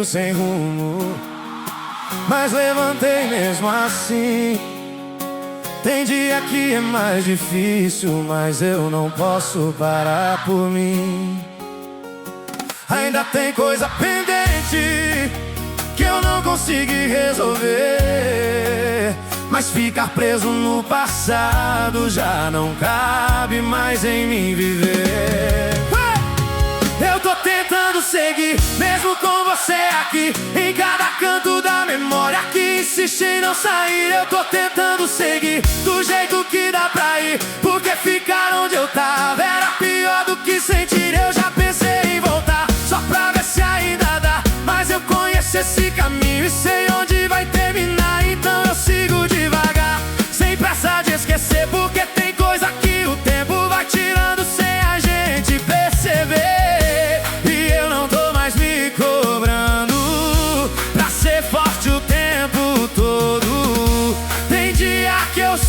meio sem rumo, mas levantei mesmo assim. Tem dia que é mais difícil, mas eu não posso parar por mim. Ainda tem coisa pendente que eu não consegui resolver, mas ficar preso no passado já não cabe mais em mim viver. Eu tô tentando seguir, mesmo com você aqui, em cada canto da memória que insiste em não sair. Eu tô tentando seguir do jeito que dá pra ir, porque ficar onde eu tava era pior do que sentir. Eu já pensei em voltar, só pra ver se ainda dá, mas eu conheço esse caminho e sei onde vai terminar. Então eu sigo devagar, sem pressa de esquecer, porque tem coisa que o tempo vai tirando sem a gente perceber.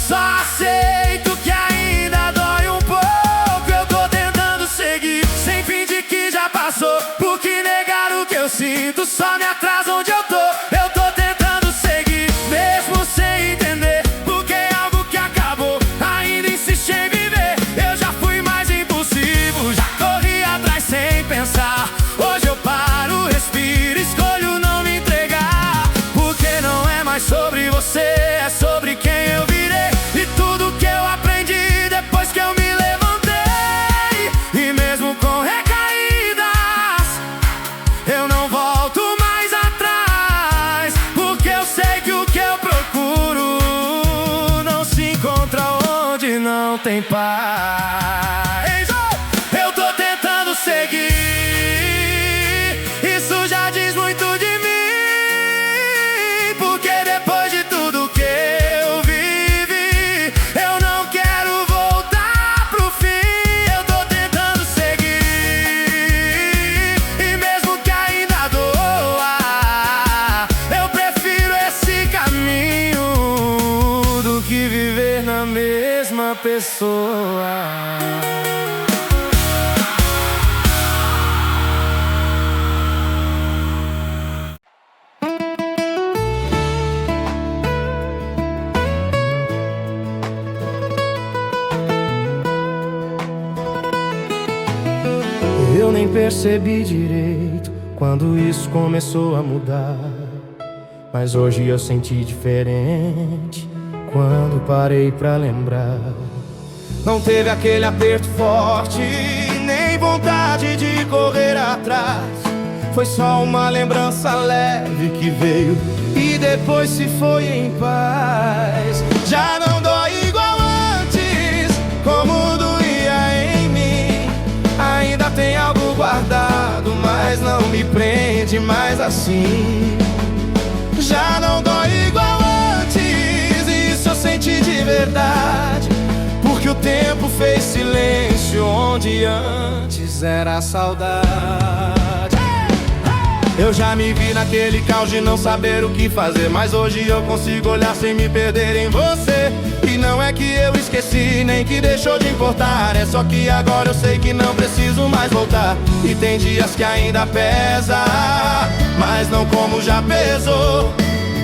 Só aceito que ainda dói um pouco. Eu tô tentando seguir, sem fingir que já passou, porque negar o que eu sinto só me atrasa onde eu tô. Eu tô tentando seguir, mesmo sem entender, porque é algo que acabou, ainda insiste em viver. Eu já fui mais impulsivo, já corri atrás sem pensar. Hoje eu paro, respiro, escolho não me entregar, porque não é mais sobre você, é sobre quem eu virei. E tudo que eu aprendi depois que eu me levantei, e mesmo com recaídas, eu não volto mais atrás, porque eu sei que o que eu procuro não se encontra onde não tem paz. Eu tô tentando seguir, isso já diz muito de mim, porque depois de tudo que eu vivi, eu não quero voltar pro fim. Eu tô tentando seguir, e mesmo que ainda doa, eu prefiro esse caminho do que viver na mesma pessoa. Eu nem percebi direito quando isso começou a mudar, mas hoje eu senti diferente quando parei pra lembrar. Não teve aquele aperto forte, nem vontade de correr atrás. Foi só uma lembrança leve que veio e depois se foi em paz. Já não dói igual antes, como doía em mim. Ainda tem algo guardado, mas não me prende mais assim. Já não dói igual antes, isso eu senti de verdade, porque o tempo fez silêncio onde antes era saudade. Eu já me vi naquele caos de não saber o que fazer, mas hoje eu consigo olhar sem me perder em você. E não é que eu esqueci, nem que deixou de importar, é só que agora eu sei que não preciso mais voltar. E tem dias que ainda pesa, mas não como já pesou,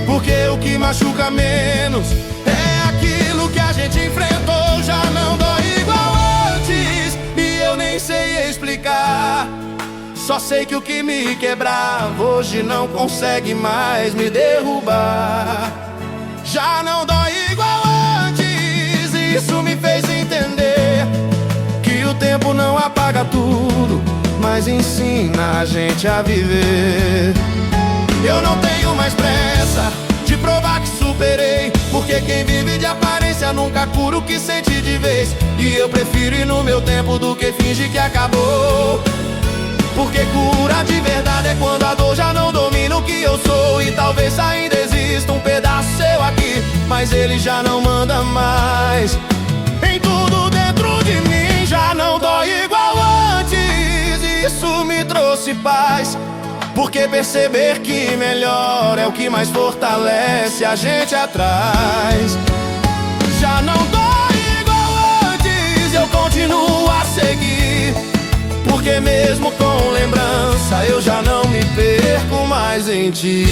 porque o que machuca menos é aquilo que a gente enfrentou. Já não dói igual antes, e eu nem sei explicar. Só sei que o que me quebrava hoje não consegue mais me derrubar. Já não dói igual antes, e isso me fez entender que o tempo não apaga tudo, mas ensina a gente a viver. Eu não tenho mais pressa de provar que superei, porque quem vive de aparência nunca cura o que sente de vez. E eu prefiro ir no meu tempo do que fingir que acabou, porque cura de verdade é quando a dor já não domina o que eu sou. E talvez ainda exista um pedaço seu aqui, mas ele já não manda mais em tudo dentro de mim. Já não dói igual antes, isso me trouxe paz, porque perceber que melhor é o que mais fortalece a gente atrás. Já não dói igual antes, eu continuo a seguir, porque mesmo com lembrança eu já não me perco perco mais em ti.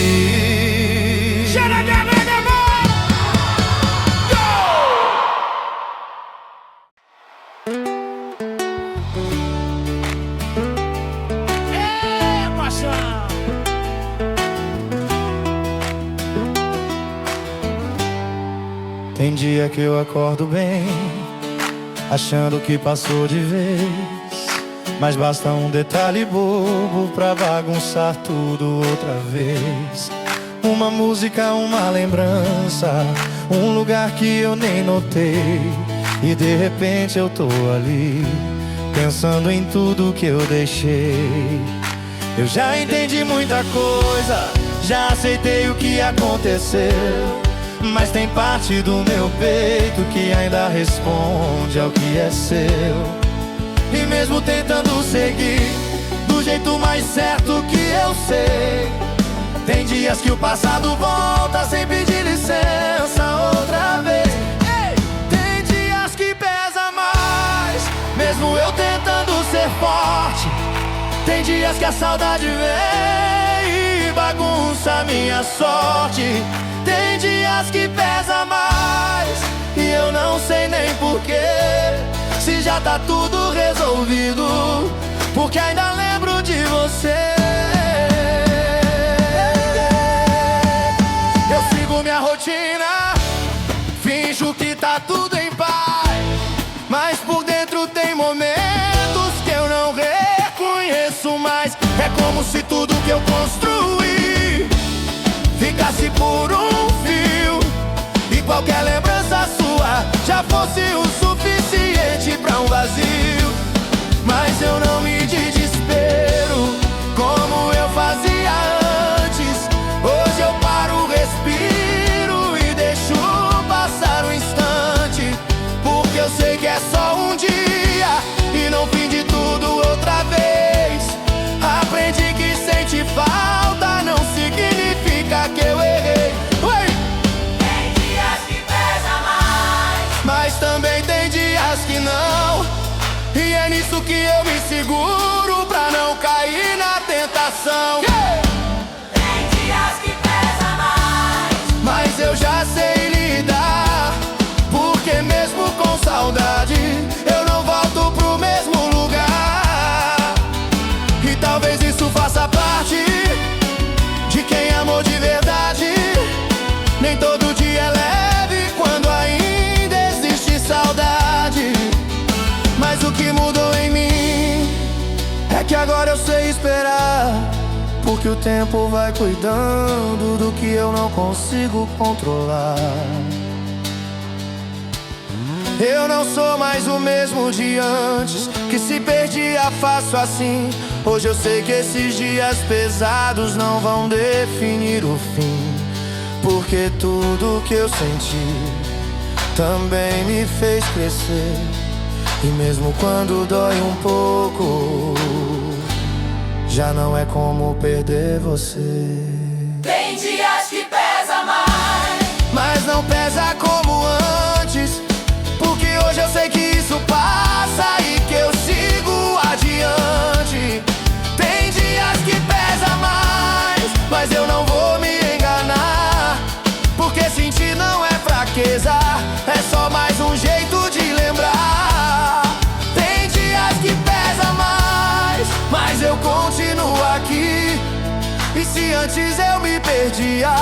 Tem dia que eu acordo bem, achando que passou de vez, mas basta um detalhe bobo pra bagunçar tudo outra vez. Uma música, uma lembrança, um lugar que eu nem notei, e de repente eu tô ali, pensando em tudo que eu deixei. Eu já entendi muita coisa, já aceitei o que aconteceu, mas tem parte do meu peito que ainda responde ao que é seu. E mesmo tentando seguir do jeito mais certo que eu sei, tem dias que o passado volta sem pedir licença outra vez. Ei! Tem dias que pesa mais, mesmo eu tentando ser forte. Tem dias que a saudade vem e bagunça a minha sorte. Tem dias que pesa mais e eu não sei nem porquê, se já tá tudo resolvido, porque ainda lembro de você. Eu sigo minha rotina, finjo que tá tudo em paz, mas por dentro tem momentos que eu não reconheço mais. É como se tudo que eu construí ficasse por um fio, e qualquer lembrança sua já fosse o suficiente pra um vazio. Mas eu não me desespero como eu fazia antes. Hoje eu paro, respiro e deixo passar um instante, porque eu sei que é só um dia e não fim de tudo outra vez. Aprendi que sentir falta não significa que eu errei. Ué! Tem dias que pesa mais, Mas também tem dias que não, e é nisso que eu me seguro pra não cair na tentação. tem dias que pesa mais, Mas eu já sei lidar, porque mesmo com saudade eu não volto pro mesmo lugar. E talvez isso faça parte de quem amou de verdade. Nem todo dia é leve quando ainda existe saudade, mas o que mudou em mim é que agora eu sei esperar, porque o tempo vai cuidando do que eu não consigo controlar. Eu não sou mais o mesmo de antes, que se perdia fácil assim. Hoje eu sei que esses dias pesados não vão definir o fim, porque tudo que eu senti também me fez crescer. E mesmo quando dói um pouco, já não é como perder você. tem dias que pesa mais, Mas não pesa como antes, porque hoje eu sei que isso passa e que eu sigo adiante. Tem dias que pesa mais, mas eu não vou me enganar, porque sentir não é fraqueza, é só mais um jeito de lembrar. Tem dias que pesa mais, mas eu continuo aqui. E se antes eu me perdia,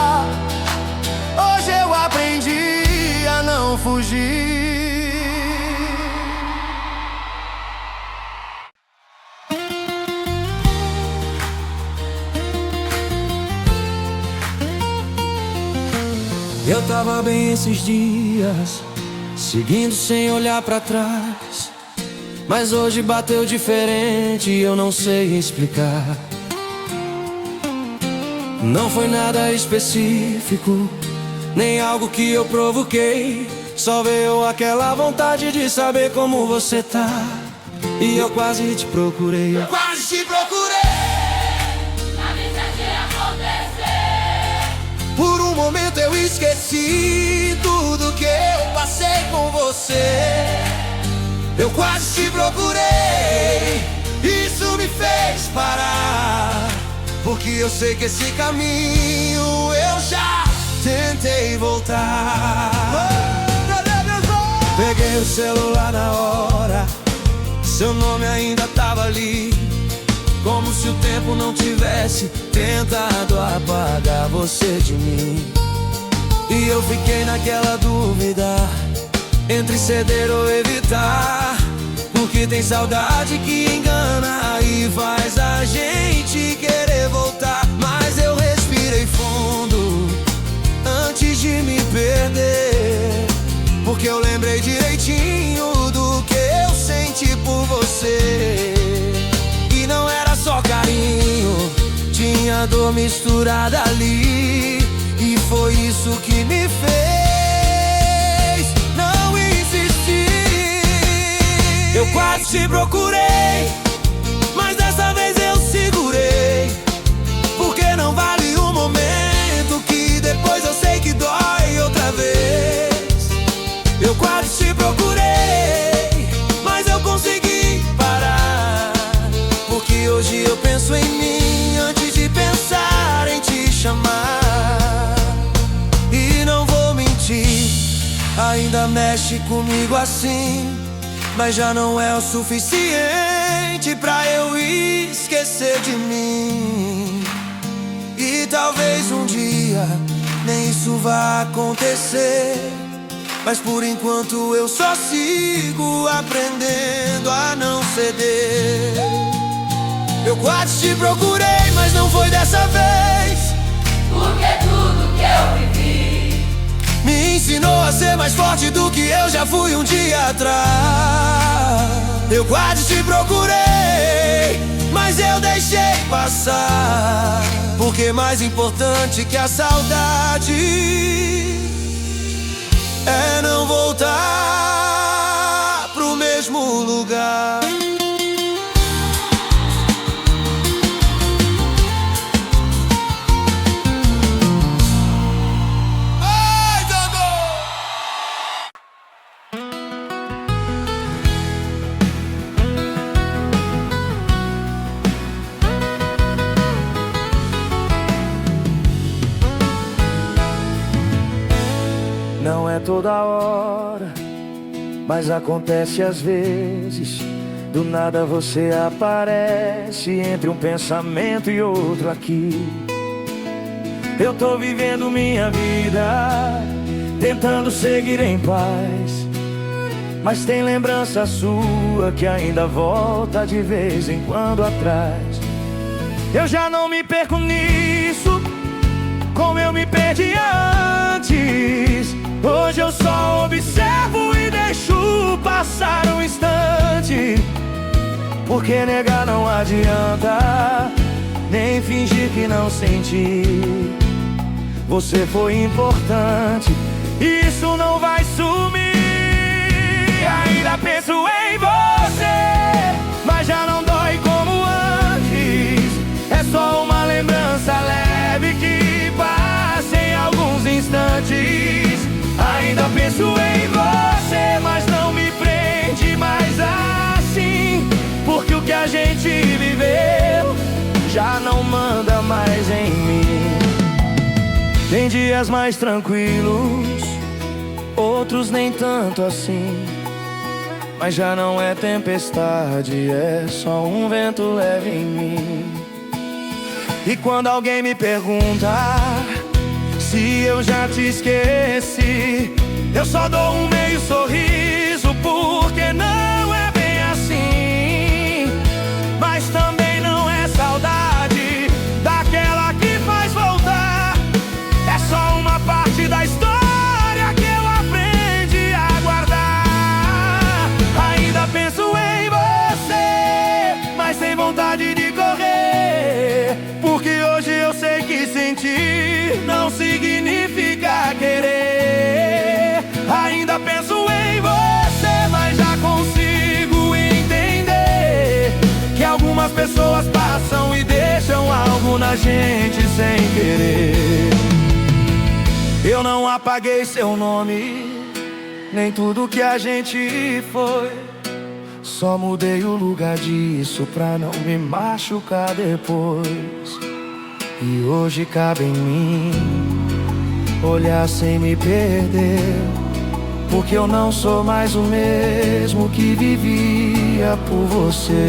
hoje eu aprendi a não fugir. Eu tava bem esses dias, seguindo sem olhar pra trás, mas hoje bateu diferente e eu não sei explicar. Não foi nada específico, nem algo que eu provoquei, só veio aquela vontade de saber como você tá. E eu quase te procurei, eu quase te procurei. Por um momento eu esqueci tudo que eu passei com você. Eu quase te procurei, isso me fez parar. porque eu sei que esse caminho eu já tentei voltar. Peguei o celular na hora, seu nome ainda tava ali, como se o tempo não tivesse tentado apagar você de mim. E eu fiquei naquela dúvida entre ceder ou evitar, porque tem saudade que engana e faz a gente querer voltar. Mas eu respirei fundo antes de me perder, porque eu lembrei direitinho do que eu senti por você. E não era só carinho, tinha dor misturada ali, e foi isso que me fez não insistir. Eu quase te procurei, mas dessa vez eu segurei, porque não vale o momento que depois eu sei que dói outra vez. Eu quase te procurei, mas eu consegui parar, porque hoje eu penso em mim antes de pensar em te chamar. E não vou mentir, ainda mexe comigo assim, mas já não é o suficiente pra eu esquecer de mim. E talvez um dia nem isso vá acontecer, mas por enquanto eu só sigo aprendendo a não ceder. Eu quase te procurei, mas não foi dessa vez, porque tudo que eu vivi me ensinou a ser mais forte do que eu já fui um dia atrás. Eu quase te procurei, mas eu deixei passar, porque mais importante que a saudade é não voltar pro mesmo lugar. Ai, Dodô! Não é toda hora, mas acontece às vezes. Do nada você aparece entre um pensamento e outro aqui. Eu tô vivendo minha vida, tentando seguir em paz, mas tem lembrança sua que ainda volta de vez em quando atrás. Eu já não me perco nisso, como eu me perdi antes. Hoje eu só observo e deixo passar um instante, porque negar não adianta, nem fingir que não senti. Você foi importante, isso não vai sumir. Ainda penso em você, mas já não dói como antes. É só uma lembrança leve que passa em alguns instantes. Ainda penso em você, mas não me prende mais assim, porque o que a gente viveu já não manda mais em mim. Tem dias mais tranquilos, outros nem tanto assim, mas já não é tempestade, é só um vento leve em mim. E quando alguém me pergunta se eu já te esqueci, eu só dou um meio sorriso, porque não é bem assim. Mas também não é saudade daquela que faz voltar, é só uma parte da história que eu aprendi a guardar. Ainda penso em você, mas sem vontade de correr, porque hoje eu sei que sentir não significa querer. Ainda penso em você, mas já consigo entender que algumas pessoas passam e deixam algo na gente sem querer. Eu não apaguei seu nome, nem tudo que a gente foi, só mudei o lugar disso pra não me machucar depois. E hoje cabe em mim olhar sem me perder, porque eu não sou mais o mesmo que vivia por você.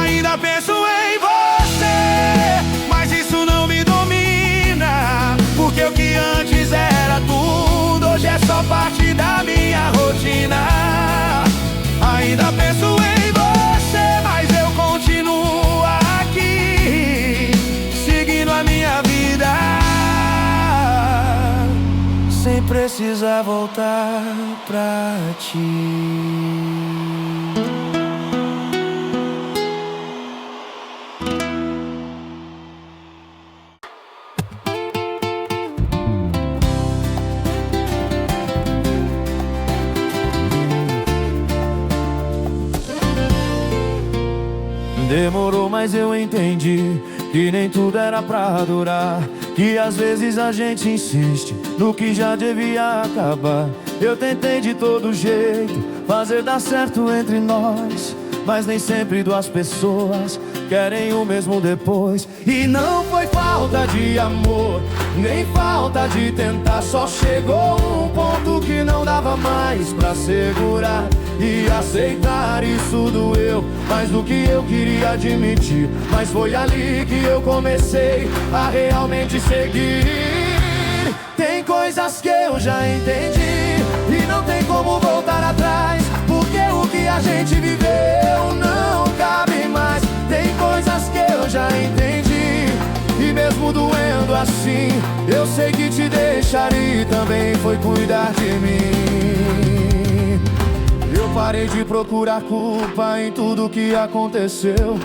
Ainda penso em você, mas isso não me domina, porque o que antes era tudo, hoje é só parte da minha rotina. Ainda penso em você, mas eu continuo aqui, seguindo a minha vida, sem precisar voltar pra ti. Demorou, mas eu entendi que nem tudo era pra durar, que às vezes a gente insiste no que já devia acabar. Eu tentei de todo jeito fazer dar certo entre nós, mas nem sempre duas pessoas querem o mesmo depois. E não foi falta de amor, nem falta de tentar, só chegou um ponto que não dava mais pra segurar. E aceitar isso doeu mais do que eu queria admitir, mas foi ali que eu comecei a realmente seguir. Tem coisas que eu já entendi e não tem como voltar atrás, porque o que a gente viveu não cabe mais. Tem coisas que eu já entendi e mesmo doendo assim, eu sei que te deixar e também foi cuidar de mim. Eu parei de procurar culpa em tudo que aconteceu,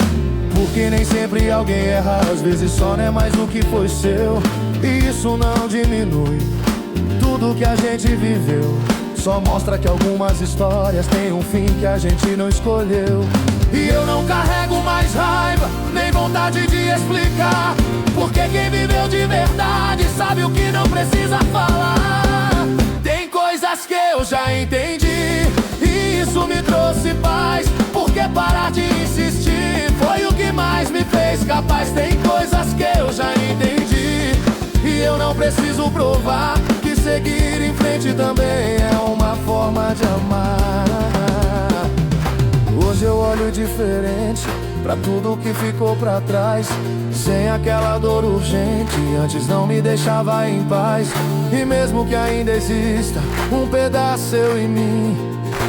porque nem sempre alguém erra, às vezes só não é mais o que foi seu. E isso não diminui tudo que a gente viveu, só mostra que algumas histórias têm um fim que a gente não escolheu. E eu não carrego mais raiva, nem vontade de explicar, porque quem viveu de verdade sabe o que não precisa falar. Tem coisas que eu já entendi e isso me trouxe paz, porque parar de insistir foi o que mais me fez capaz. Tem coisas que eu já entendi e eu não preciso provar que seguir em frente também é uma forma de amar. Hoje eu olho diferente pra tudo que ficou pra trás, sem aquela dor urgente, antes não me deixava em paz. E mesmo que ainda exista um pedaço seu em mim,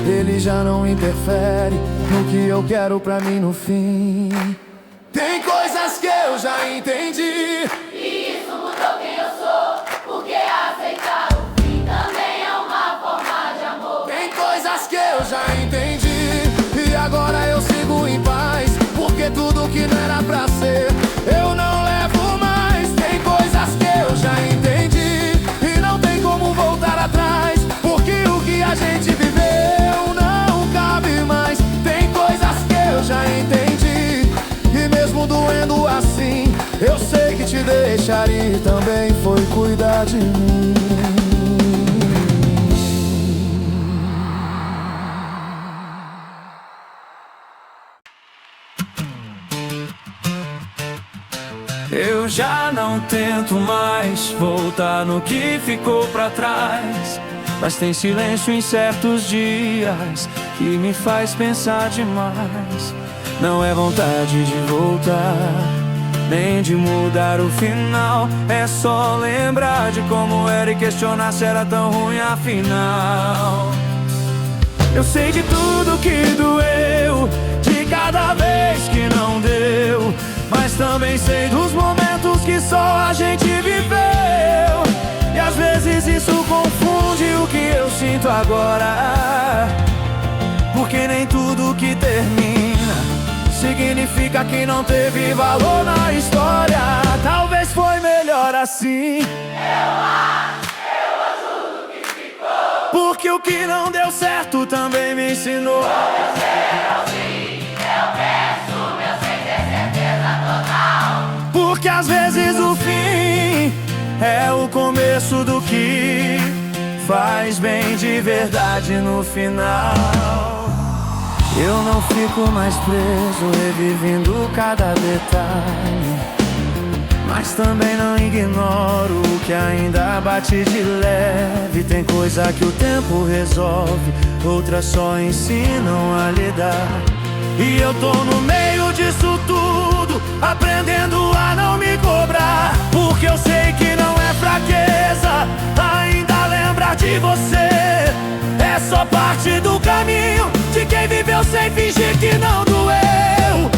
ele já não interfere no que eu quero pra mim no fim. Tem coisas que eu já entendi E isso mudou quem eu sou, porque aceitar o fim também é uma forma de amor. Tem coisas que eu já entendi e agora eu sigo em paz, porque tudo que não era pra ser eu não levo mais. Tem coisas que eu já entendi e não tem como voltar atrás, porque o que a gente viveu não cabe mais. Tem coisas que eu já entendi e mesmo doendo assim, eu sei que te deixar e também foi cuidar de mim. Eu já não tento mais voltar no que ficou pra trás, mas tem silêncio em certos dias que me faz pensar demais. Não é vontade de voltar, nem de mudar o final, é só lembrar de como era e questionar se era tão ruim afinal. Eu sei de tudo que doeu, de cada vez que não deu, mas também sei dos momentos que só a gente viveu. E às vezes isso confunde o que eu sinto agora, porque nem tudo que termina significa que não teve valor na história. Talvez foi melhor assim, Eu ajudo o que ficou, porque o que não deu certo também me ensinou. eu ser assim, eu peço meu sem ter certeza total. Porque às vezes o fim é o começo do que faz bem de verdade no final. Eu não fico mais preso, revivendo cada detalhe, mas também não ignoro o que ainda bate de leve. Tem coisa que o tempo resolve, outras só ensinam a lidar. E eu tô no meio disso tudo, aprendendo a não me cobrar, porque eu sei que não é fraqueza ainda lembrar de você. É só parte do caminho de quem viveu sem fingir que não doeu.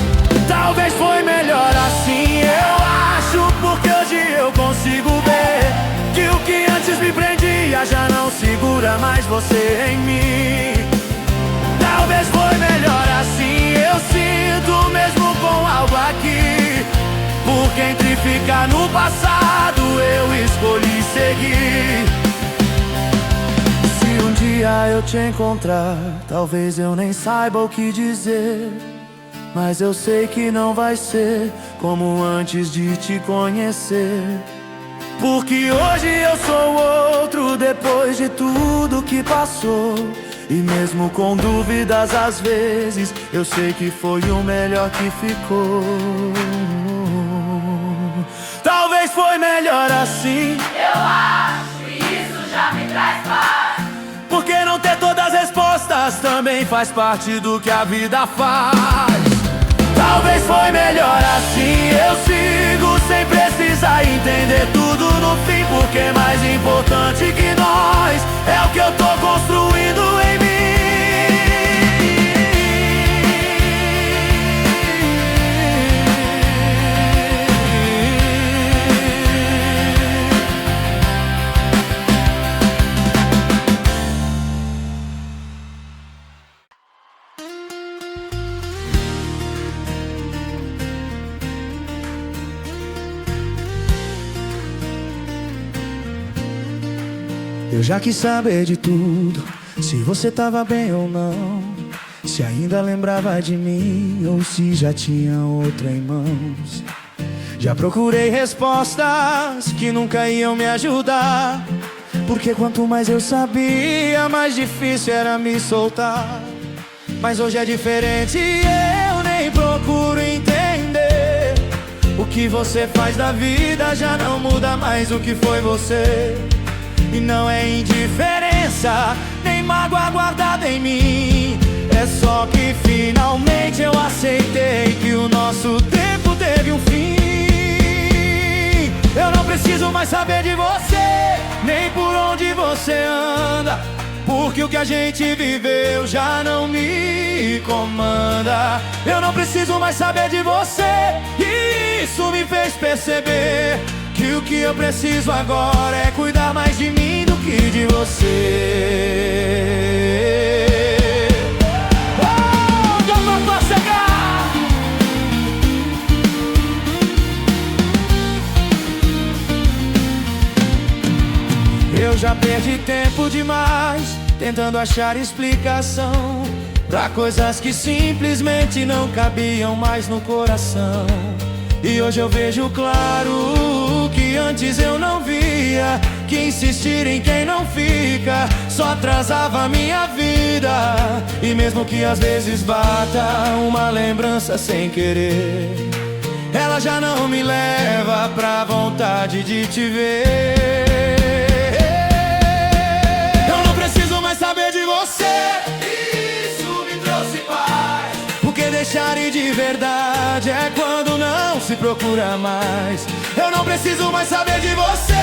Talvez foi melhor assim, eu acho, porque hoje eu consigo ver que o que antes me prendia já não segura mais você em mim. Talvez foi melhor assim, eu sinto mesmo com algo aqui, porque entre ficar no passado eu escolhi seguir. Se um dia eu te encontrar, talvez eu nem saiba o que dizer, mas eu sei que não vai ser como antes de te conhecer, porque hoje eu sou outro depois de tudo que passou. E mesmo com dúvidas às vezes, eu sei que foi o melhor que ficou. Talvez foi melhor assim, Eu acho, e isso já me traz paz, porque não ter todas as respostas também faz parte do que a vida faz. Talvez foi melhor assim, eu sigo sem precisar entender tudo no fim, porque mais importante que nós é o que eu tô construindo em mim. Eu já quis saber de tudo, se você tava bem ou não, se ainda lembrava de mim ou se já tinha outra em mãos. Já procurei respostas que nunca iam me ajudar, porque quanto mais eu sabia, mais difícil era me soltar. Mas hoje é diferente, eu nem procuro entender. O que você faz da vida já não muda mais o que foi você. E não é indiferença, nem mágoa guardada em mim, é só que finalmente eu aceitei que o nosso tempo teve um fim. Eu não preciso mais saber de você, nem por onde você anda, porque o que a gente viveu já não me comanda. Eu não preciso mais saber de você, e isso me fez perceber que o que eu preciso agora é cuidar mais de mim do que de você. Oh, toma pra cegar! Eu já perdi tempo demais tentando achar explicação pra coisas que simplesmente não cabiam mais no coração. E hoje eu vejo claro que antes eu não via, que insistir em quem não fica só atrasava a minha vida. E mesmo que às vezes bata uma lembrança sem querer, ela já não me leva pra vontade de te ver. Eu não preciso mais saber de você, isso me trouxe paz, porque deixar ir de verdade é quando não se procura mais. Eu não preciso mais saber de você,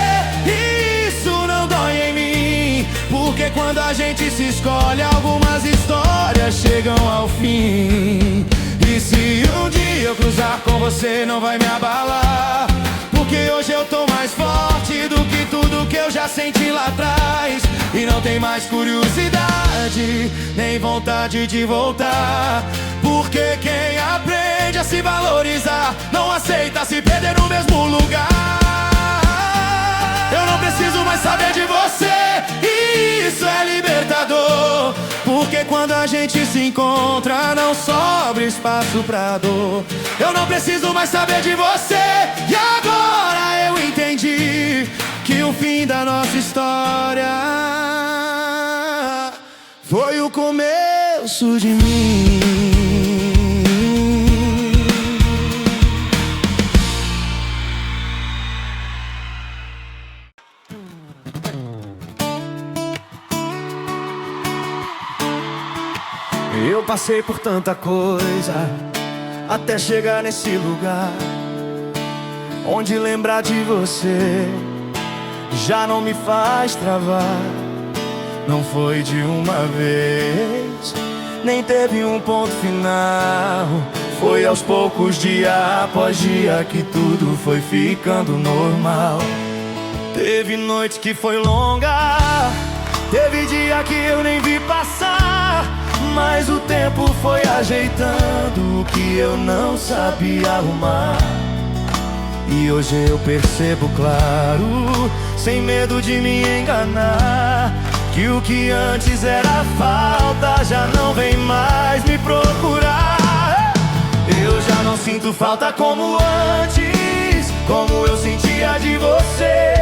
isso não dói em mim, porque quando a gente se escolhe, algumas histórias chegam ao fim. E se um dia eu cruzar com você, não vai me abalar, porque hoje eu tô mais forte do que tudo que eu já senti lá atrás. E não tem mais curiosidade, nem vontade de voltar, porque quem aprende a se valorizar não aceita se perder no mesmo lugar. Eu não preciso mais saber de você, e isso é libertador, porque quando a gente se encontra não sobra espaço pra dor. Eu não preciso mais saber de você, e agora eu entendi que o fim da nossa história foi o começo de mim. Eu passei por tanta coisa até chegar nesse lugar onde lembrar de você já não me faz travar. Não foi de uma vez, nem teve um ponto final. Foi aos poucos, dia após dia, que tudo foi ficando normal. Teve noite que foi longa, teve dia que eu nem vi passar, mas o tempo foi ajeitando o que eu não sabia arrumar. E hoje eu percebo claro, sem medo de me enganar, que o que antes era falta já não vem mais me procurar. Eu já não sinto falta como antes, como eu sentia de você.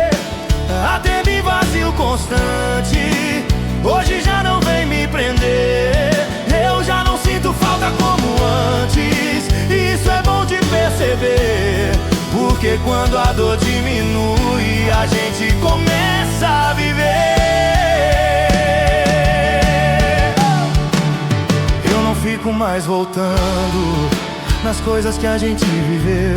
Até me vazio constante, hoje já não vem me prender. Eu já não sinto falta como antes, isso é bom de perceber, porque quando a dor diminui, a gente começa a viver. Eu não fico mais voltando nas coisas que a gente viveu.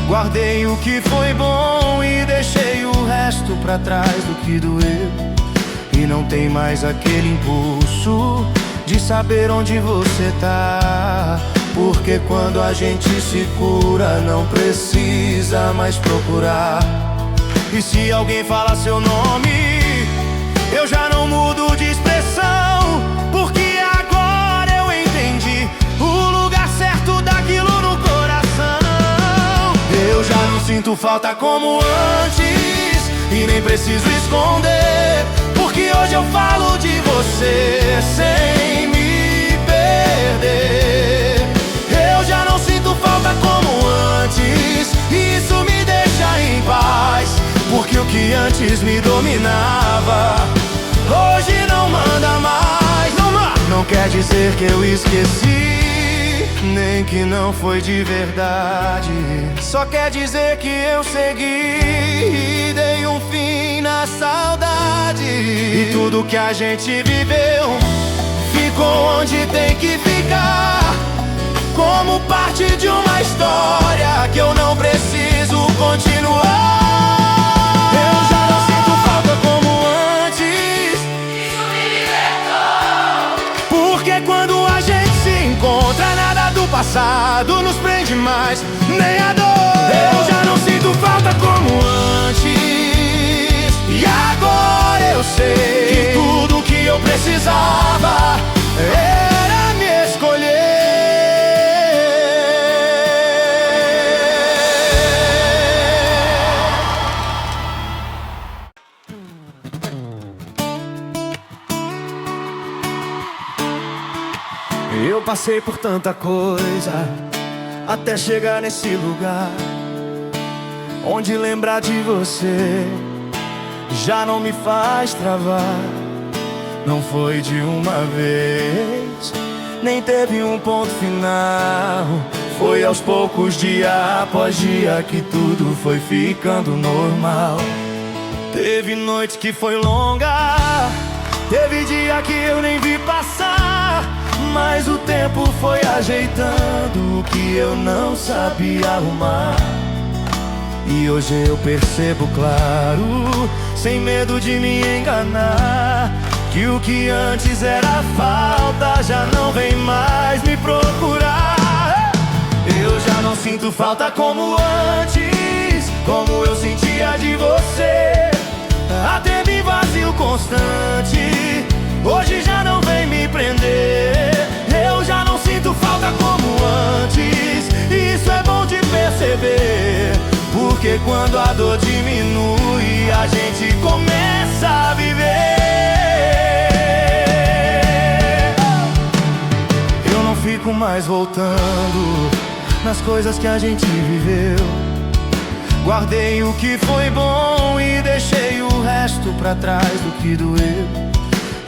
Guardei o que foi bom e deixei o resto pra trás do que doeu. E não tem mais aquele impulso de saber onde você tá, porque quando a gente se cura, não precisa mais procurar. E se alguém fala seu nome, eu já não mudo de expressão, porque agora eu entendi o lugar certo daquilo no coração. Eu já não sinto falta como antes, e nem preciso esconder, porque hoje eu falo de você sem me perder. Eu já não sinto falta como antes, e isso me deixa em paz, porque o que antes me dominava, hoje não manda mais. Não quer dizer que eu esqueci, nem que não foi de verdade. Só quer dizer que eu segui e dei um fim na saudade. E tudo que a gente viveu ficou onde tem que ficar, como parte de uma história que eu não preciso continuar. Eu já não sinto falta como antes, Isso me libertou. porque quando a gente se encontra, nada do passado nos prende mais, nem a dor. Eu já não sinto falta como antes, e agora eu sei que tudo que eu precisava era me escolher. Eu passei por tanta coisa até chegar nesse lugar onde lembrar de você já não me faz travar. Não foi de uma vez, nem teve um ponto final. Foi aos poucos, dia após dia, que tudo foi ficando normal. Teve noite que foi longa, teve dia que eu nem vi passar, mas o tempo foi ajeitando o que eu não sabia arrumar. E hoje eu percebo claro, sem medo de me enganar, que o que antes era falta já não vem mais me procurar. Eu já não sinto falta como antes, como eu sentia de você. Até me vazio constante, hoje já não vem me prender. Eu já não sinto falta como antes, isso é bom de perceber, porque quando a dor diminui, a gente começa a viver. Eu não fico mais voltando nas coisas que a gente viveu. Guardei o que foi bom e deixei o resto pra trás do que doeu.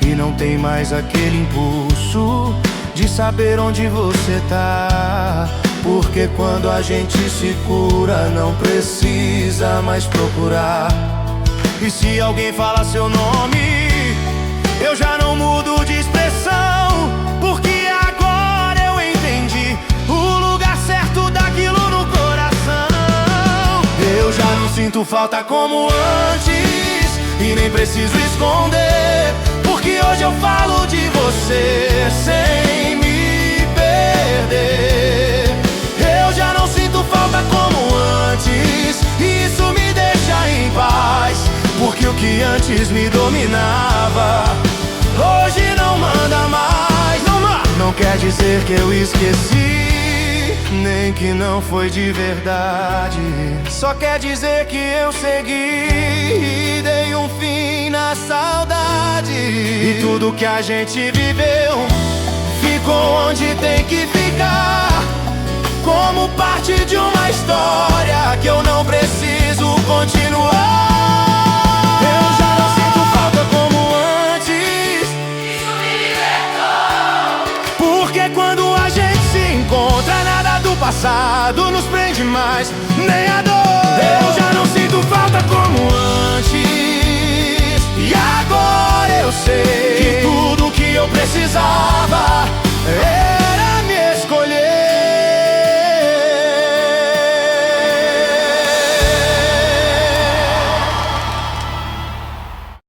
E não tem mais aquele impulso de saber onde você tá, porque quando a gente se cura, não precisa mais procurar. E se alguém fala seu nome, eu já não mudo de expressão, sinto falta como antes e nem preciso esconder, porque hoje eu falo de você sem me perder. Eu já não sinto falta como antes e isso me deixa em paz, porque o que antes me dominava hoje não manda mais. Não quer dizer que eu esqueci, nem que não foi de verdade. Só quer dizer que eu segui e dei um fim na saudade. E tudo que a gente viveu ficou onde tem que ficar, como parte de uma história que eu não preciso continuar. Eu já não sinto falta como antes, Isso me libertou. porque quando a gente se encontra, nada do passado nos prende mais, nem a dor. Eu já não sinto falta como antes, e agora eu sei que tudo que eu precisava